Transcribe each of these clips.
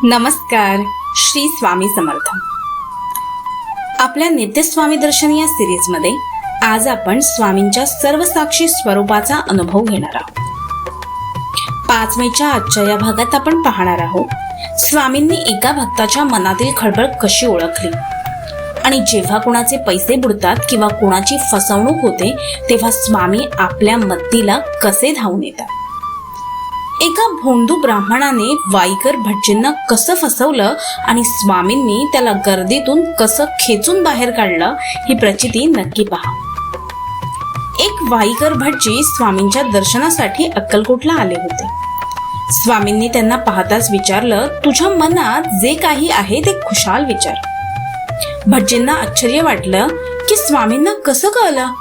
नमस्कार. श्री स्वामी समर्थ. आपल्या नित्यस्वामी दर्शन या सिरीजमध्ये आज आपण स्वामींच्या सर्वसाक्षी स्वरूपाचा अनुभव घेणार आहोत. 5 मेच्या आजच्या या भागात आपण पाहणार आहोत स्वामींनी एका भक्ताच्या मनातील खळबळ कशी ओळखली आणि जेव्हा कोणाचे पैसे बुडतात किंवा कोणाची फसवणूक होते तेव्हा स्वामी आपल्या मदतीला कसे धावून येतात. एका भोंदू ब्राह्मणाने वाईकर भटजींना कसं फसवलं आणि स्वामींनी त्याला गर्दीतून कसं खेचून बाहेर काढलं ही प्रचिती नक्की पहा. एक वाईकर भटजी स्वामींच्या दर्शनासाठी अक्कलकोटला आले होते. स्वामींनी त्यांना पाहताच विचारलं, तुझ्या मनात जे काही आहे ते खुशाल विचार. भटजींना आश्चर्य वाटलं की स्वामींना कसं कळलं.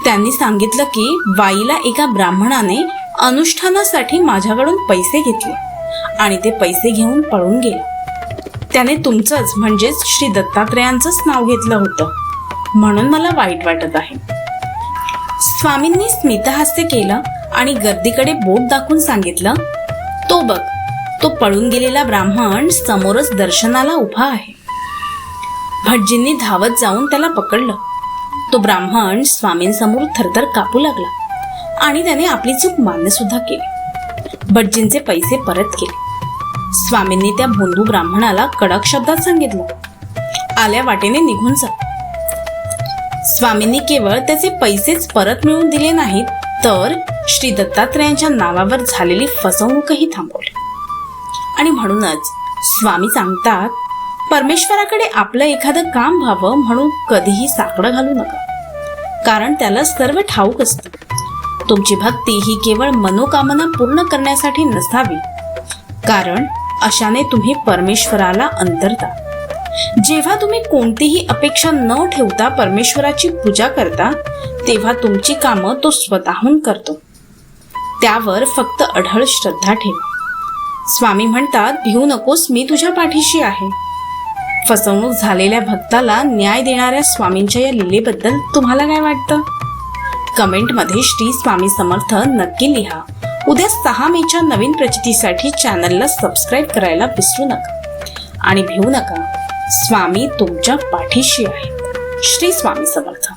त्यांनी सांगितलं की वाईला एका ब्राह्मणाने अनुष्ठानासाठी माझ्याकडून पैसे घेतले आणि ते पैसे घेऊन पळून गेले. त्याने तुमचंच म्हणजेच श्री दत्तात्रेयांचंच नाव घेतलं होतं, म्हणून मला वाईट वाटत आहे. स्वामींनी स्मितहास्य केलं आणि गर्दीकडे बोट दाखवून सांगितलं, तो बघ, तो पळून गेलेला ब्राह्मण समोरच दर्शनाला उभा आहे. भटजींनी धावत जाऊन त्याला पकडलं. तो ब्राह्मण स्वामींसमोर थरथर कापू लागला आणि त्याने आपली चूक मान्य सुद्धा केली. भटजींचे पैसे परत केले. स्वामींनी त्या भोंदू ब्राह्मणाला कडक शब्दात सांगितलं, आल्या वाटेने निघून जा. स्वामींनी केवळ त्याचे पैसेच परत मिळवून दिले नाहीत, तर श्री दत्तात्रेयांच्या नावावर झालेली फसवणूकही थांबवली. आणि म्हणूनच स्वामी सांगतात, परमेश्वराकडे आपलं एखादं काम व्हावं म्हणून कधीही साकडं घालू नका, कारण त्याला सर्व ठाऊक असतं. तुमची भक्ती ही केवळ मनोकामना पूर्ण करण्यासाठी नसावी, कारण अशाने तुम्ही परमेश्वराला अंतरता. जेव्हा तुम्ही कोणतीही अपेक्षा न ठेवता परमेश्वराची पूजा करता तेव्हा तुमची कामं तो स्वतःहून करतो. त्यावर फक्त अढळ श्रद्धा ठेवा. स्वामी म्हणतात, भिवू नकोस, मी तुझ्या पाठीशी आहे. फसवणूक झालेल्या भक्ताला न्याय देणाऱ्या स्वामींच्या या लीलेबद्दल तुम्हाला काय वाटतं? कमेंटमध्ये श्री स्वामी समर्थ नक्की लिहा. उद्या 6 मेच्या नवीन प्रचितीसाठी चॅनलला सबस्क्राईब करायला विसरू नका आणि भिवू नका. स्वामी तुमच्या पाठीशी आहे. श्री स्वामी समर्थ.